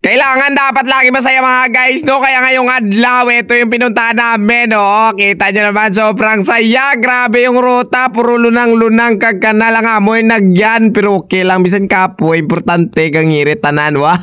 Kailangan dapat lagi masaya mga guys, no? Kaya ngayong adlaw, ito yung pinuntahan namin, no? Kita nyo naman, sobrang saya. Grabe yung ruta, puro lunang-lunang kagkana lang amoy nagyan. Pero okay lang, bisan kapo, importante kang iritanan, wa?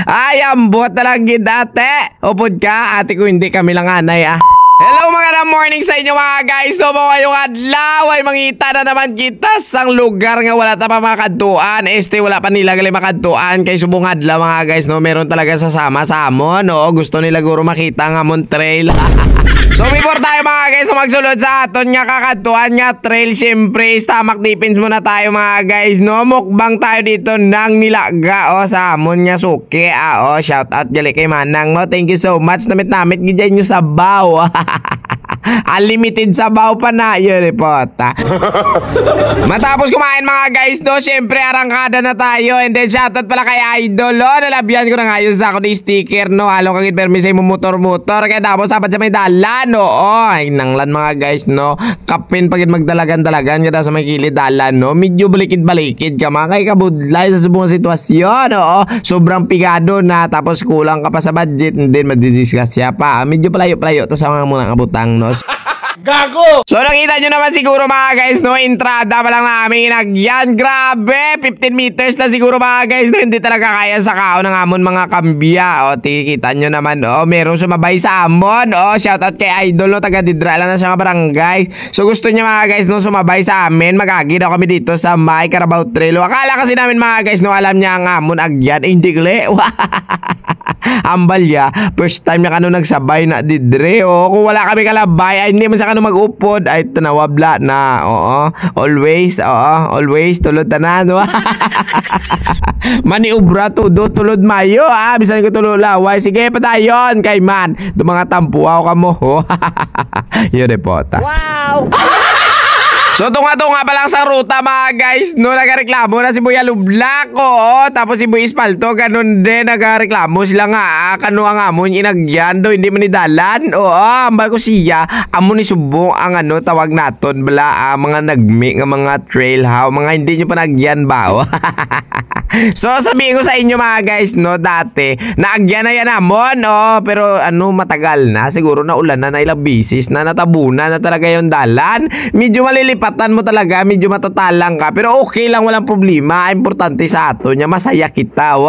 Ay, ambot na lang gidate. Upod ka, ate ko hindi kami lang anay, ah. Hello mga morning sa inyo mga guys. No mo ngayong adlaw ay mangita na naman kita sang lugar nga wala ta pa makadtuan. Wala pa nila gali makadtuan kay subong adlaw mga guys, no. Meron talaga sasama sa amon, no. Gusto nila guro makita nga amon trail. So before tayo mga guys magsulod sa aton nga kakadtuan nga trail, syempre stomach defense muna tayo mga guys, no. Mukbang tayo dito ng nilaga sa amon nga suki. Shout out gali kay Manang, no. Thank you so much. Namit gidyan nyo sa baw. Unlimited sabaw pa na yun, repota. Matapos kumain mga guys, no, syempre arangkada na tayo. And then shoutout pala kay Idol, no. Nalabyan ko na ngayon sa ako ni sticker, no. Halong kagit permisay mo motor-motor. Kaya tapos sapat sa may dalan, no. Ay nanglan mga guys, no. Kapin pagit magdalagan-dalagan kada sa may kilid dalan, no. Medyo balikid-balikid ka mga kay kabudlay sa subong sitwasyon, no. Sobrang pigado na, tapos kulang ka pa sa budget. And then madidiscuss siya pa. Medyo palayo-palayo to sa mga munang kabutang, no. Gago! So nakita nyo naman siguro mga guys, no, entrada pa lang namin inagyan. Grabe, 15 meters lang siguro mga guys, no, hindi talaga kaya sa kaon ng amon mga kambya. Tikita nyo naman, merong sumabay sa amon. Shoutout kay Idol, no, taga Didra lang na siya nga barangay. So gusto niya mga guys, no, sumabay sa amin. Magagi daw kami dito sa May Carabao Trail. Akala kasi namin mga guys, no, alam niya ang amon agyan. Hindi gali. Ambal ya, first time na kano nagsabay na didre. Kung wala kami kalabay ay hindi man sa kano mag-upod ay tanawabla na. Always tulod tanan. Maniubra todo tulod mayo, bisan ko tulod laway. Sige padayon kay man do mga tampuaw kamo. Yo repota. Wow. So tunga-tunga pa lang sa ruta mga guys, no, nagareklamo na si Buya Lublak, tapos si Buya Espalto, ganun din, nagareklamo sila nga, kano ang amon inagyan do, hindi man idalan, ambal ko siya, amon ni subong ang tawag naton, bala, mga nagmi, nga mga trail how, mga hindi nyo pa nagyan ba, So sabihin ko sa inyo mga guys, no, dati naagyan na yan amon, pero matagal na, siguro na ulan na ilang bisis na, natabunan na talaga yung dalan. Medyo malilipatan mo talaga, medyo matatalang ka, pero okay lang, walang problema. Importante sa ato niya, masaya kita.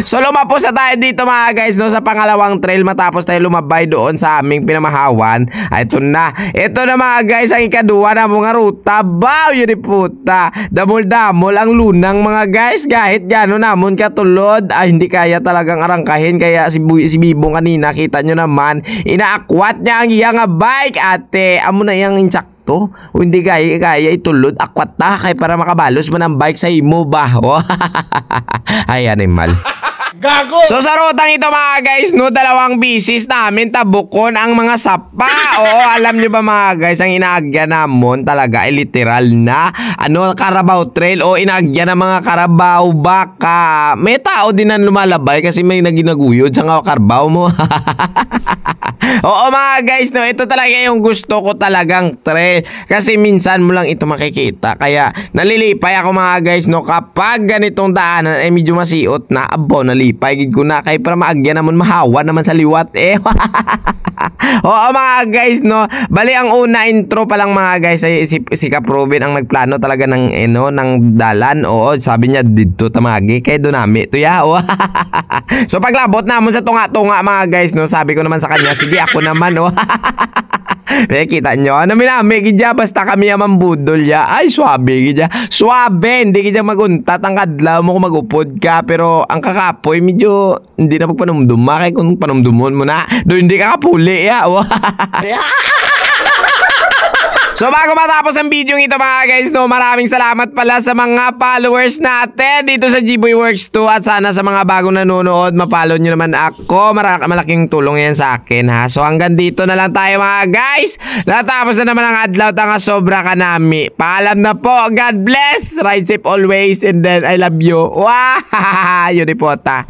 So lumapos na tayo dito mga guys, no, sa pangalawang trail matapos tayo lumabay doon sa aming pinamahawan. Ito na mga guys ang ikaduwa na mga ruta. Baw yun puta, damol-damol ang lunang mga guys, kahit gano'n namon katulod, hindi kaya talagang arangkahin. Kaya si Bibong kanina, kita nyo naman, inaakwat niya ang iyang bike. Ate, amo na iyang insakto, hindi kaya itulod, akwat na kay para makabalos man ang bike sa imo ba. Ay animal. Gago! So sa rutang ito mga guys, no, dalawang bisis namin tabukon ang mga sapa. Alam nyo ba mga guys, ang inaagyan namon talaga ay literal na Carabao Trail o inaagyan ng mga Carabao baka. May tao din ang lumalabay kasi may naginaguyod sa nga Carabao mo. Mga guys, no, ito talaga yung gusto ko talagang trail kasi minsan mo lang ito makikita. Kaya nalilipay ako mga guys, no, kapag ganitong daanan ay medyo masiot na, nalipay gid ko na kay para maagyan naman mahawa naman sa liwat mga guys, no, bali ang una intro pa lang mga guys ay si Kaprobin ang nagplano talaga ng ng dalan. Sabi niya dito tamagi kay dunami to ya. So paglabot namon sa tunga-tunga mga guys, no, sabi ko naman sa kanya, sige ako naman. Kita nyo, minami gidya, basta kami yaman budol ya. Ay, swabe gidya. Swabe, hindi gidya maguntat ang kadlaw mo kung magupod ka. Pero ang kakapoy, medyo hindi na pagpanumdum. Kaya kung panumdumon mo na, doon hindi ka kapuli ya. So bago matapos ang video ito mga guys, no, maraming salamat pala sa mga followers natin dito sa Gboy Works 2. At sana sa mga bagong nanonood, mapollow nyo naman ako. Malaking tulong yan sa akin, ha. So hanggang dito na lang tayo mga guys. Natapos na naman ang adlaw, tanga sobra ka nami. Paalam na po, God bless, ride safe always, and then I love you. Wow, yun ipota.